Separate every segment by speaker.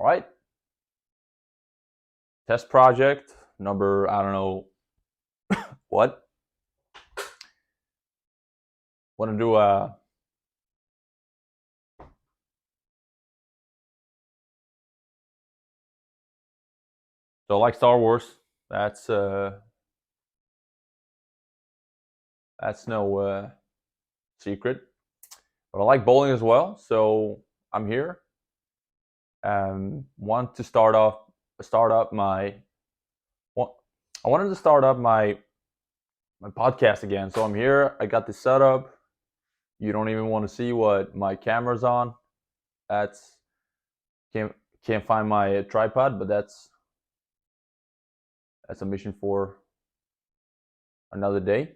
Speaker 1: right. Test project number, I don't know what. Want to do a so like Star Wars. That's uh that's no secret. But I like bowling as well, so I'm here. Want to start up my. Well, I wanted to start up my podcast again, so I'm here. I got this set up. You don't even want to see what my camera's on. That's can't can't find my tripod, but that's a mission for another day.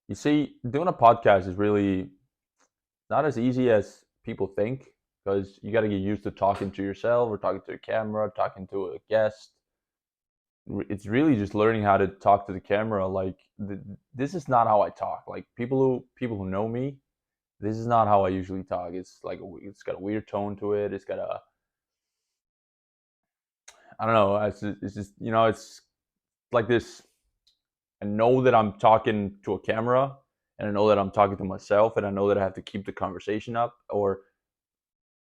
Speaker 1: You see, doing a podcast is really not as easy as people think because you got to get used to talking to yourself or talking to a camera, talking to a guest. It's really just learning how to talk to the camera. Like this is not how I talk. Like people who know me, this is not how I usually talk. It's like it's got a weird tone to it. It's got a I don't know. It's just it's like this. I know that I'm talking to a camera, and I know that I'm talking to myself, and I know that I have to keep the conversation up or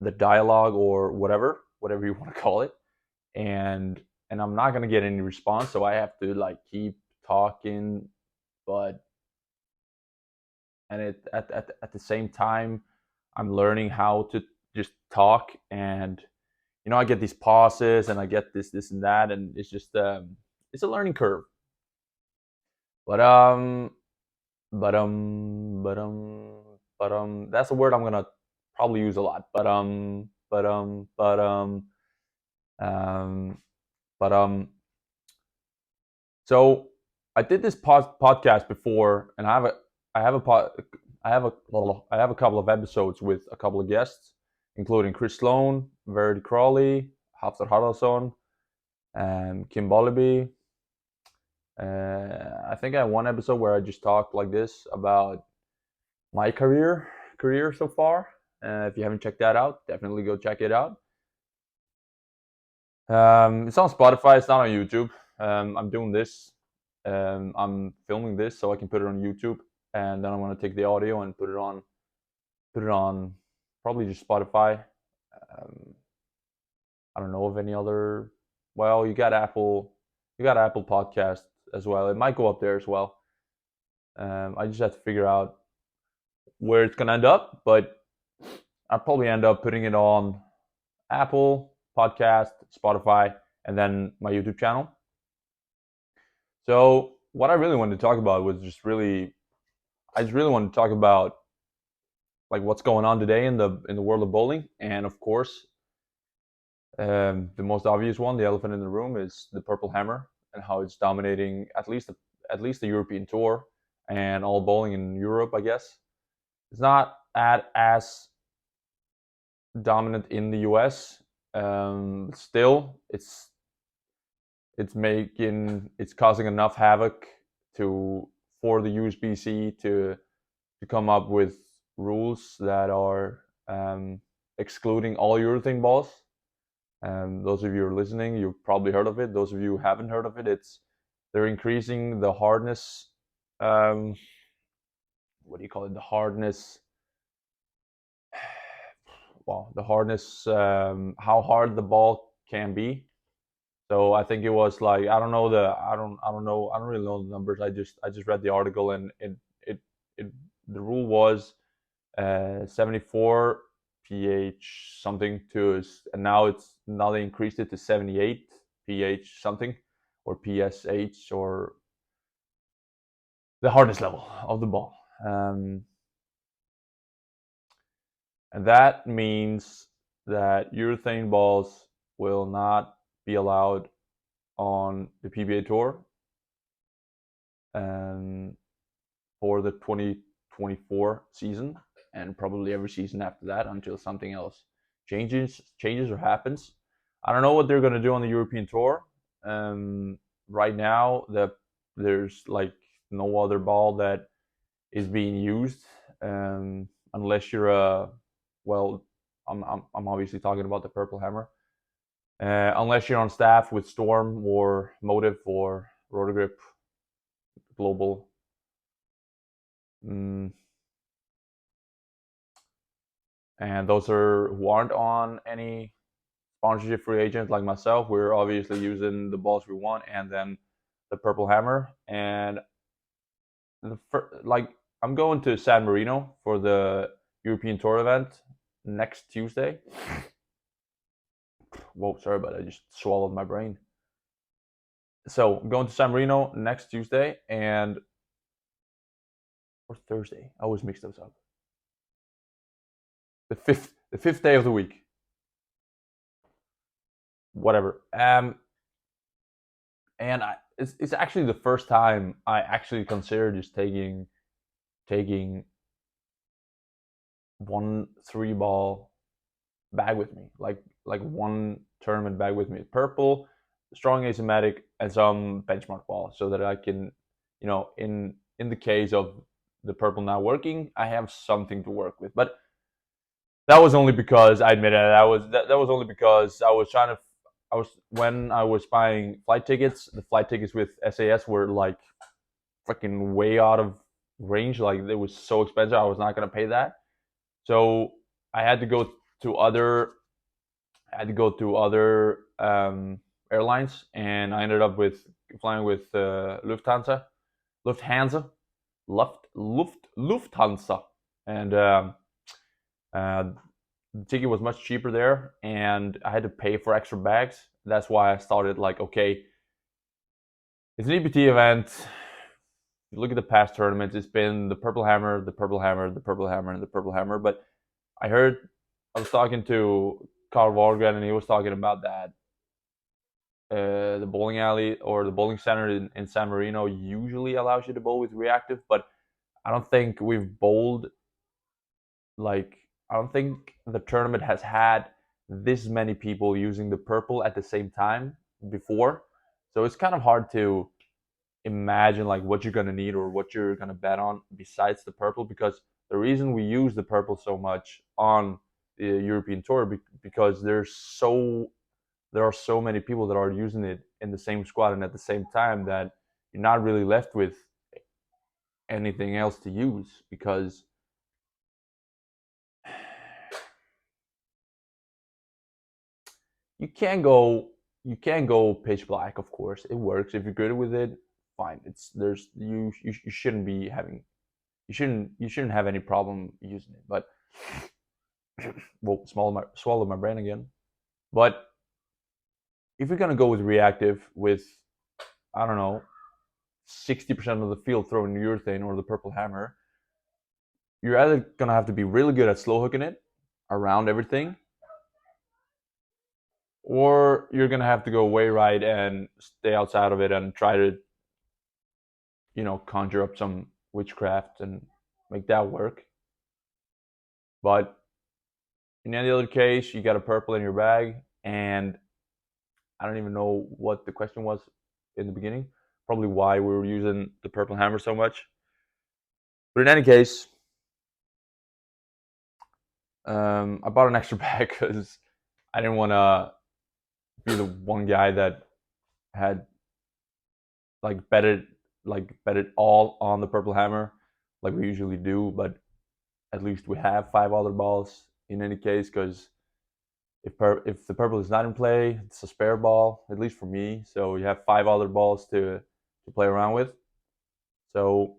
Speaker 1: the dialogue or whatever you want to call it, and I'm not gonna get any response, so I have to like keep talking, but and at the same time, I'm learning how to just talk, and I get these pauses, and I get this and that, and it's just it's a learning curve, but that's a word I'm gonna probably use a lot. Um, but So I did this podcast before, and I have a pod, I have a couple of episodes with a couple of guests, including Chris Sloan, Verity Crawley, Haftar Haraldsson, and Kim Bollaby. I think I had one episode where I just talked like this about my career so far. If you haven't checked that out, definitely go check it out. It's on Spotify. It's not on YouTube. I'm doing this. I'm filming this so I can put it on YouTube, and then I'm gonna take the audio and put it on probably just Spotify. Um, I don't know of any other. Well, you got Apple Podcast as well. It might go up there as well. I just have to figure out where it's gonna end up, but I'll probably end up putting it on Apple Podcast, Spotify, and then my YouTube channel. So what I really wanted to talk about was I just really wanted to talk about like what's going on today in the world of bowling, and of course, the most obvious one, the elephant in the room, is the Purple Hammer and how it's dominating at least the European tour and all bowling in Europe. I guess it's not as dominant in the US. Still, it's causing enough havoc to for the USBC to come up with rules that are excluding all urethane balls. Those of you who are listening, you've probably heard of it. Those of you who haven't heard of it, they're increasing the hardness. Um, what do you call it? The hardness. Well, the hardness. How hard the ball can be. So I think it was like I don't really know the numbers. I just read the article, and it the rule was 74 pH something to, and now they increased it to 78 pH something, or PSH, or the hardness level of the ball. And that means that urethane balls will not be allowed on the PBA tour um, for the 2024 season, and probably every season after that until something else changes or happens. I don't know what they're gonna do on the European tour. Right now, there's like no other ball that is being used, unless you're a well. I'm obviously talking about the purple hammer. Unless you're on staff with Storm or Motive or Rotogrip Global. Mm, and those are who aren't on any sponsorship free agent like myself. We're obviously using the balls we want and then the purple hammer. And like I'm going to San Marino for the European Tour event next Tuesday. Whoa, sorry, but I just swallowed my brain. So I'm going to San Marino next Tuesday and or Thursday. I always mix those up. The fifth day of the week. Whatever. And it's actually the first time I actually considered just taking one 3-ball bag with me, like one tournament bag with me. Purple, strong asymmetric, and some benchmark ball, so that I can, in the case of the purple not working, I have something to work with. But that was only because I admitted that was only because I was trying to. I was when I was buying flight tickets. The flight tickets with SAS were like freaking way out of range. Like it was so expensive. I was not gonna pay that. So I had to go to other. I had to go to other airlines, and I ended up with flying with Lufthansa, Lufthansa, and uh, the ticket was much cheaper there, and I had to pay for extra bags. That's why I started like, okay, it's an EPT event. You look at the past tournaments, it's been the purple hammer, the purple hammer, the purple hammer, and the purple hammer. But I was talking to Carl Wahlgren, and he was talking about that the bowling alley or the bowling center in San Marino usually allows you to bowl with reactive, but I don't think we've bowled like I don't think the tournament has had this many people using the purple at the same time before. So it's kind of hard to imagine like what you're gonna need or what you're gonna bet on besides the purple, because the reason we use the purple so much on the European tour because there are so many people that are using it in the same squad and at the same time that you're not really left with anything else to use, because you can't go you can't go pitch black. Of course it works if you're good with it, fine. It's there's you shouldn't be having you shouldn't have any problem using it. But well, swallow my brain again. But if you're gonna go with reactive with, I don't know, 60% of the field throwing urethane or the purple hammer, you're either gonna have to be really good at slow hooking it around everything, or you're gonna have to go way right and stay outside of it and try to, conjure up some witchcraft and make that work. But in any other case, you got a purple in your bag, and I don't even know what the question was in the beginning. Probably why we were using the purple hammer so much. But in any case, I bought an extra bag because I didn't want to be the one guy that had like betted all on the purple hammer like we usually do. But at least we have 5 other balls in any case, because if the purple is not in play, it's a spare ball, at least for me. So you have 5 other balls to play around with. So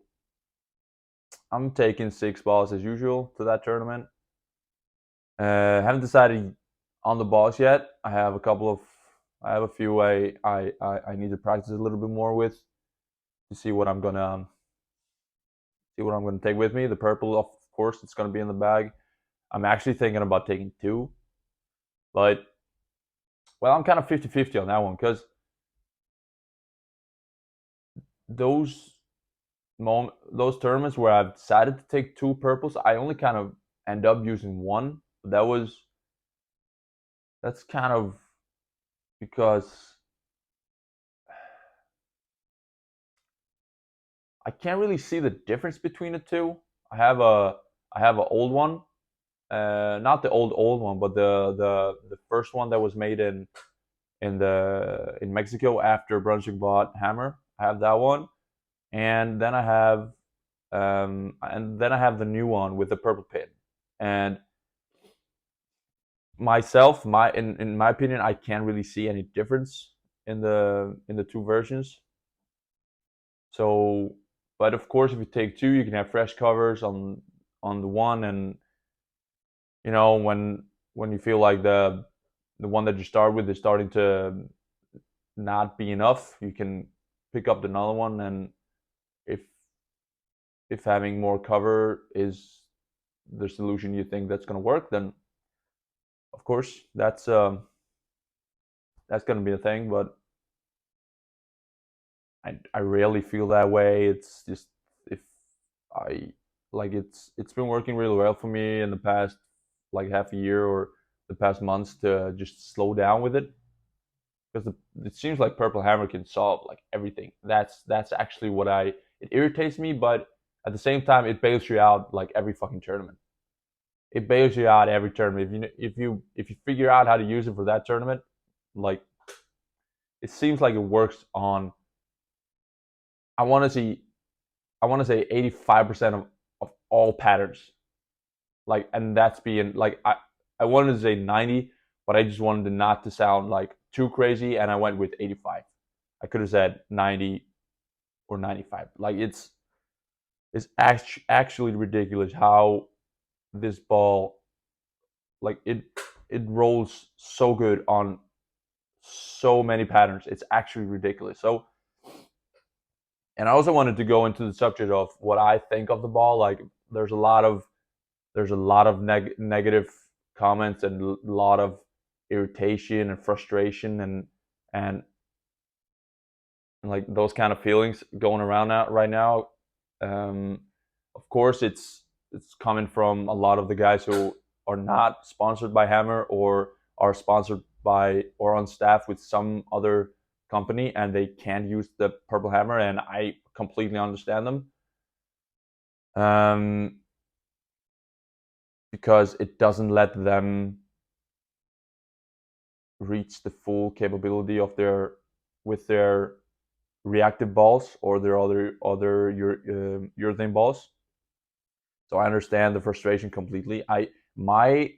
Speaker 1: I'm taking 6 balls as usual to that tournament. Haven't decided on the balls yet. I have a few I need to practice a little bit more with to see what I'm gonna take with me. The purple, of course, it's gonna be in the bag. I'm actually thinking about taking 2, but well, I'm kind of 50-50 on that one, because those those tournaments where I've decided to take 2 purples, I only kind of end up using one. But that's kind of because I can't really see the difference between the two. I have a old one not the old one, but the first one that was made in Mexico after Brunswick bought Hammer. I have that one, and then I have the new one with the purple pin. And myself, in my opinion, I can't really see any difference in the two versions. So, but of course, if you take two, you can have fresh covers on the one, and when you feel like the one that you start with is starting to not be enough, you can pick up another one, and if if having more cover is the solution you think that's going to work, then of course that's going to be a thing. But I rarely feel that way. It's just if I like it's been working really well for me in the past like half a year or the past months to just slow down with it, because it seems like Purple Hammer can solve like everything. That's actually what I it irritates me, but at the same time it bails you out like every fucking tournament. It bails you out every tournament. If you figure out how to use it for that tournament, like it seems like it works on. I want to see. I want to say 85% of all patterns. Like, and that's being like I wanted to say 90, but I just wanted it not to sound like too crazy, and I went with 85. I could have said 90 or 95. Like it's actually ridiculous how this ball like it rolls so good on so many patterns. It's actually ridiculous. So, and I also wanted to go into the subject of what I think of the ball. Like, there's a lot of negative comments and a lot of irritation and frustration and like those kind of feelings going around out right now. Um, of course, it's coming from a lot of the guys who are not sponsored by Hammer or are sponsored by or on staff with some other company, and they can't use the Purple Hammer, and I completely understand them. Um, because it doesn't let them reach the full capability of their with their reactive balls or their other urethane balls. So I understand the frustration completely. My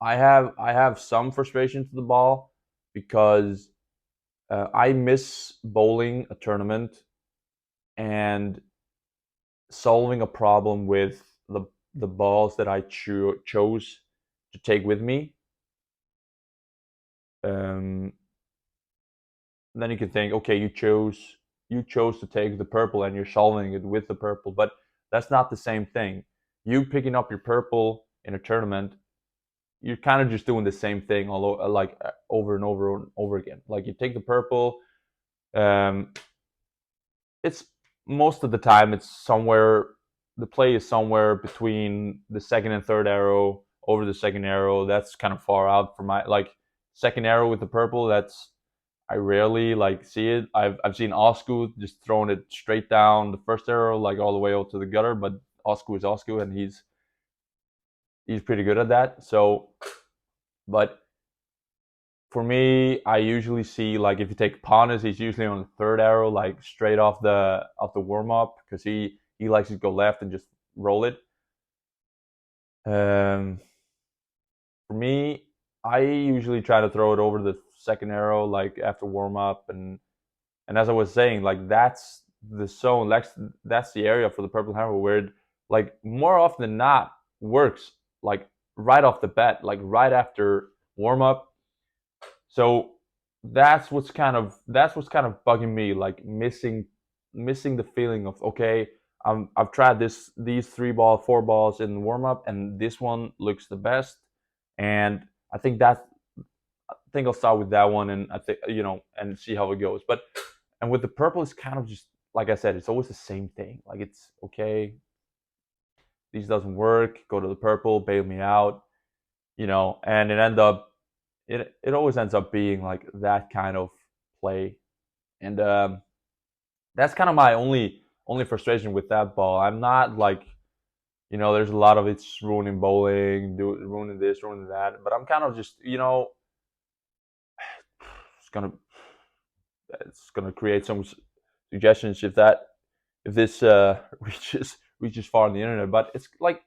Speaker 1: I have some frustration to the ball because I miss bowling a tournament and solving a problem with the balls that I chose to take with me. Um, then you can think, okay, you chose to take the purple and you're solving it with the purple, but that's not the same thing. You picking up your purple in a tournament, you're kind of just doing the same thing all like over and over and over again. Like you take the purple, um, it's most of the time it's somewhere the play is somewhere between the second and third arrow over the second arrow. That's kind of far out for my like second arrow with the purple. That's I rarely like see it. I've seen Osku just throwing it straight down the first arrow, like all the way out to the gutter. But Osku is Osku, and he's pretty good at that. So, but for me, I usually see like if you take Ponus, he's usually on the third arrow, like straight off the warm up, because he likes to go left and just roll it. Um, for me, I usually try to throw it over the second arrow, like after warm up, and as I was saying, like that's the zone, that's the area for the purple hammer where it, like more often than not works like right off the bat, like right after warm up. So that's what's kind of bugging me, like missing the feeling of okay, I've tried these four balls in warm up, and this one looks the best, and I think I'll start with that one, and I think and see how it goes. But and with the purple, it's kind of just like I said, it's always the same thing. Like it's okay, these doesn't work. Go to the purple, bail me out, and it always ends up being like that kind of play, and that's kind of my only frustration with that ball. I'm not like there's a lot of it's ruining bowling, ruining this, ruining that. But I'm kind of just, it's gonna it's gonna create some suggestions if this reaches far on the internet. But it's like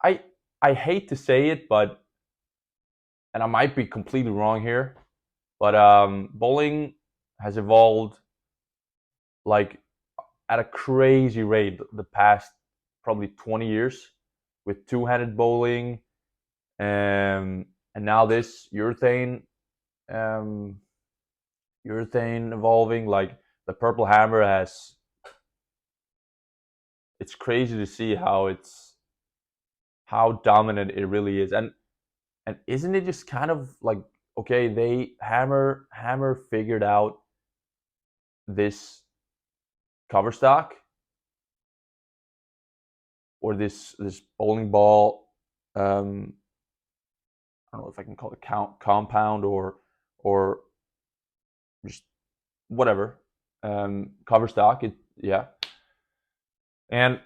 Speaker 1: I I hate to say it, but and I might be completely wrong here, but bowling has evolved like at a crazy rate the past probably 20 years with two-handed bowling, and now this um, urethane evolving. Like the purple hammer has, it's crazy to see how dominant it really is. And isn't it just kind of like, okay, they hammer figured out this cover stock, or this bowling ball, um I don't know if I can call it compound, or just whatever, cover stock. It Yeah, and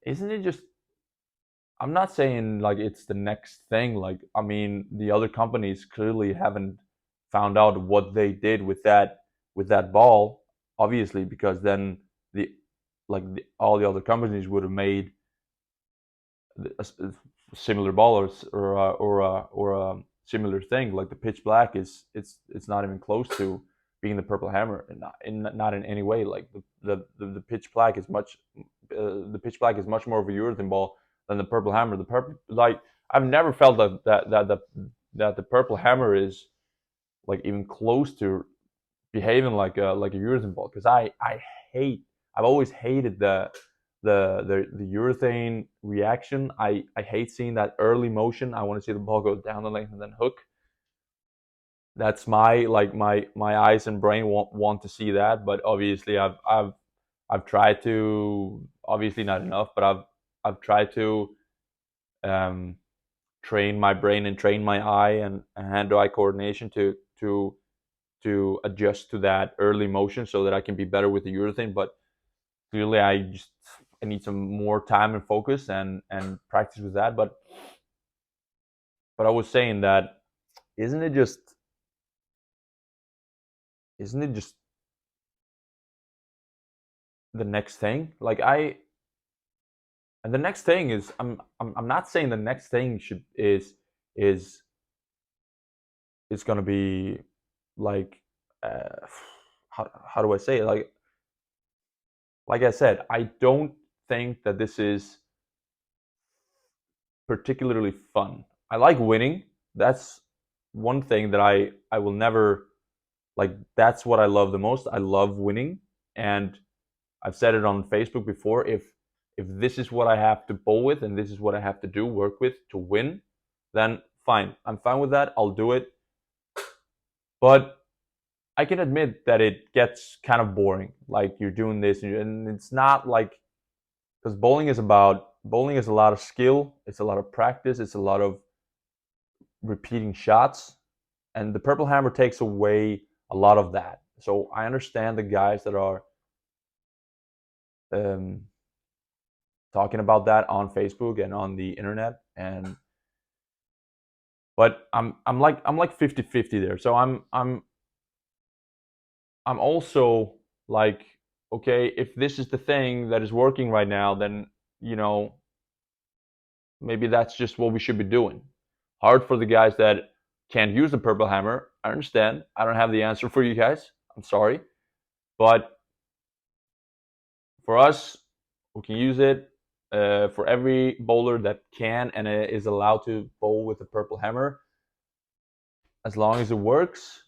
Speaker 1: isn't it just? I'm not saying like it's the next thing. Like, I mean, the other companies clearly haven't found out what they did with that ball, obviously, because then all the other companies would have made a similar ball, or a similar thing. Like the pitch black it's not even close to being the purple hammer, and not in any way. Like the pitch black is much more of a urethane ball than the purple hammer. The purple, like, I've never felt that the purple hammer is like even close to behaving like a urethane ball, because hate I've always hated the urethane reaction. I hate seeing that early motion. I want to see the ball go down the lane and then hook. That's my eyes and brain want to see that. But obviously I've tried to, obviously not enough, but I've tried to um, train my brain and train my eye and hand-eye coordination to adjust to that early motion so that I can be better with the urethane. But clearly, I need some more time and focus and practice with that. But I was saying that, isn't it just isn't it just the next thing? Like, and the next thing is, I'm not saying the next thing is is gonna be like, how do I say it? Like I said, I don't think that this is particularly fun. I like winning. That's one thing that I will never, like, that's what I love the most. I love winning, and I've said it on Facebook before. If this is what I have to bowl with, and this is what I have to do work with to win, then fine. I'm fine with that. I'll do it. But I can admit that it gets kind of boring. Like, you're doing this, and it's not like, because bowling is a lot of skill. It's a lot of practice. It's a lot of repeating shots, and the purple hammer takes away a lot of that. So I understand the guys that are um, talking about that on Facebook and on the internet, and but I'm like 50-50 there. So I'm also like, okay, if this is the thing that is working right now, then you know maybe that's just what we should be doing. Hard for the guys that can't use the purple hammer. I understand. I don't have the answer for you guys. I'm sorry, but for us, we can use it. For every bowler that can and is allowed to bowl with the purple hammer, as long as it works,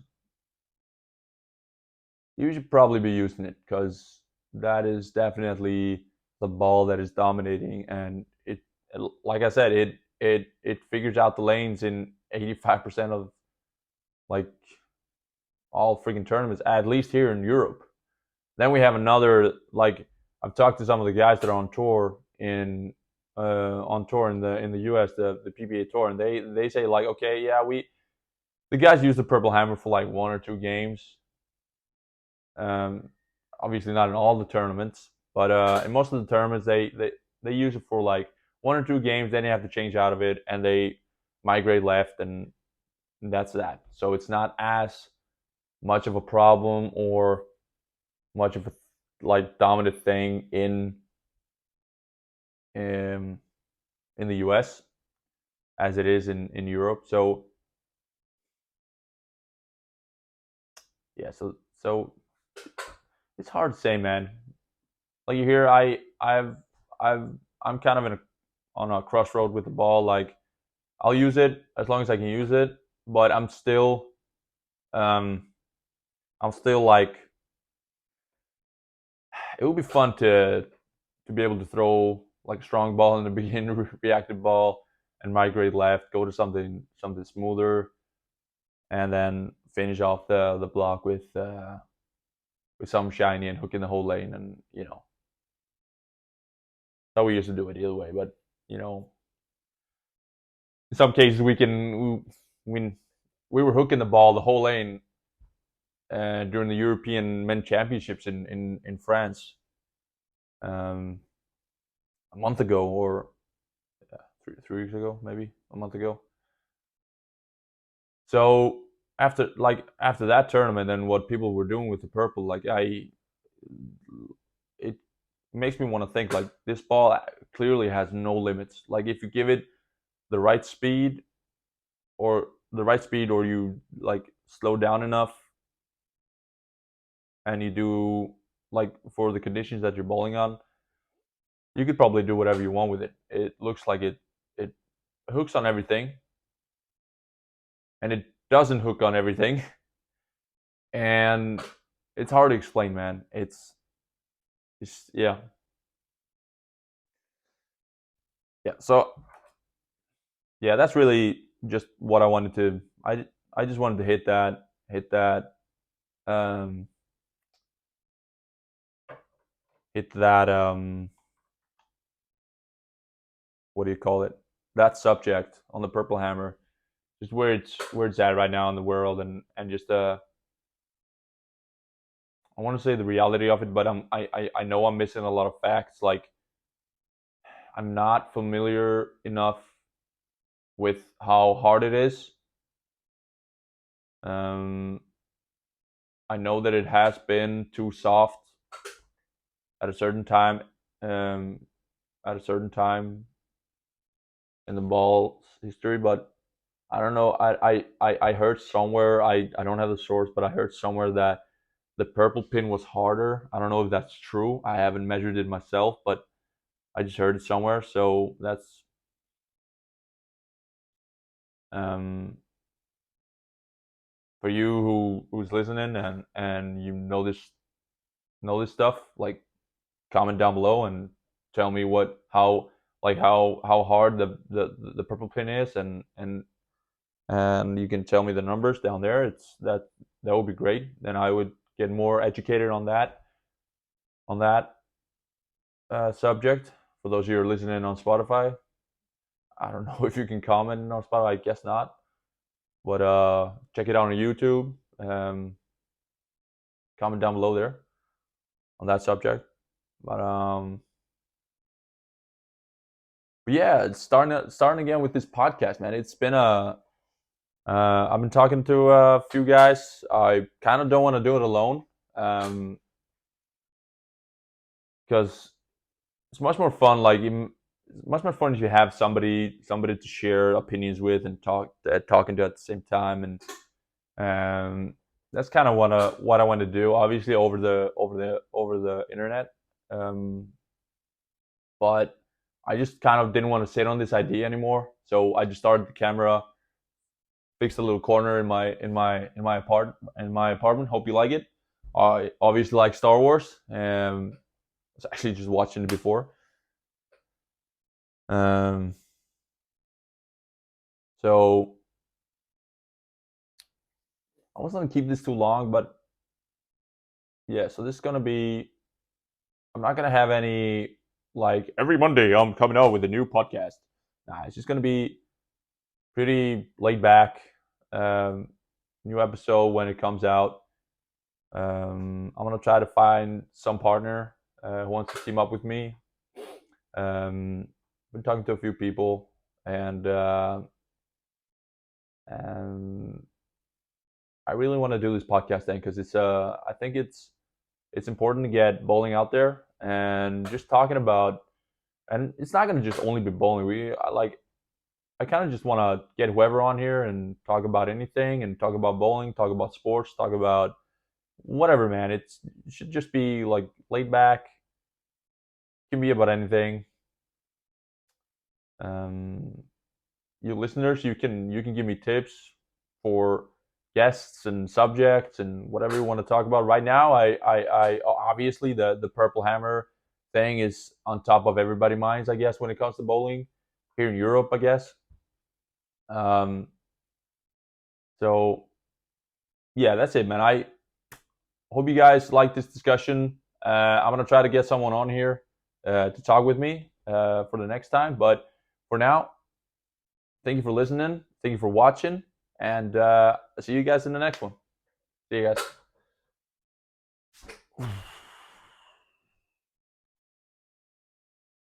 Speaker 1: you should probably be using it, because that is definitely the ball that is dominating. And like I said, it figures out the lanes in 85% of like all freaking tournaments, at least here in Europe. Then we have another, like, I've talked to some of the guys that are on tour in the US, the PBA tour, and they say like, okay, yeah, the guys use the purple hammer for like 1 or 2 games. Um, Obviously not in all the tournaments, But in most of the tournaments, they use it for like 1 or 2 games. Then you have to change out of it, and they migrate left, and that's that. So it's not as much of a problem or much of a like dominant thing in in the US as it is in Europe. So yeah, so it's hard to say, man. Like you hear, I've I'm kind of on a crossroad with the ball. Like I'll use it as long as I can use it, but um I'm still like it would be fun to be able to throw like a strong ball in the beginning, reactive ball, and migrate left, go to something smoother, and then finish off the block with some shiny and hook in the whole lane, and how we used to do it either way. But you know, in some cases we we were hooking the ball the whole lane during the European Men Championships in France um, a month ago, or 3 weeks ago, maybe a month ago. So after that tournament and what people were doing with the purple, like it makes me want to think like this ball clearly has no limits. Like if you give it the right speed, or you like slow down enough, and you do like for the conditions that you're bowling on, you could probably do whatever you want with it. It looks like it hooks on everything, and it doesn't hook on everything, and it's hard to explain, man. It's yeah. So yeah, that's really just what I wanted to. I just wanted to um hit that what do you call it, that subject on the purple hammer, just where it's at right now in the world, and just I want to say the reality of it, but I know I'm missing a lot of facts. Like I'm not familiar enough with how hard it is. um I know that it has been too soft at a certain time, um at a certain time in the ball's history, but I don't know. I heard somewhere. I don't have the source, but I heard somewhere that the purple pin was harder. I don't know if that's true. I haven't measured it myself, but I just heard it somewhere. So that's um, for you who's listening, and you know this stuff. Like comment down below and tell me how hard the purple pin is, and you can tell me the numbers down there. That would be great. Then I would get more educated on that subject. For those of you who are listening on Spotify, I don't know if you can comment on Spotify. I guess not, but check it out on YouTube. Comment down below there on that subject. But yeah, it's starting again with this podcast, man. It's been I've been talking to a few guys. I kind of don't want to do it alone, because it's much more fun. Like it's much more fun if you have somebody to share opinions with and talking to at the same time, and that's kind of what I want to do. Obviously over the internet, but I just kind of didn't want to sit on this idea anymore. So I just started the camera, fixed a little corner in my apartment. Hope you like it. I obviously like Star Wars. I was actually just watching it before. Um, so I wasn't gonna keep this too long, but yeah. So this is gonna be. I'm not gonna have any like every Monday I'm coming out with a new podcast. Nah, it's just gonna be pretty laid back. Um, New episode when it comes out. I'm gonna try to find some partner who wants to team up with me. Been talking to a few people, and I really want to do this podcast thing because I think it's important to get bowling out there and just talking about, and it's not gonna just only be bowling. I kind of just want to get whoever on here and talk about anything and talk about bowling, talk about sports, talk about whatever, man. It should just be like laid back. It can be about anything. Um, you listeners, you can give me tips for guests and subjects and whatever you want to talk about. Right now, I obviously the Purple Hammer thing is on top of everybody's minds, I guess, when it comes to bowling here in Europe, I guess. Um, so yeah, that's it, man. I hope you guys like this discussion. I'm gonna try to get someone on here to talk with me for the next time. But for now, thank you for listening. Thank you for watching, and see you guys in the next one. See you guys.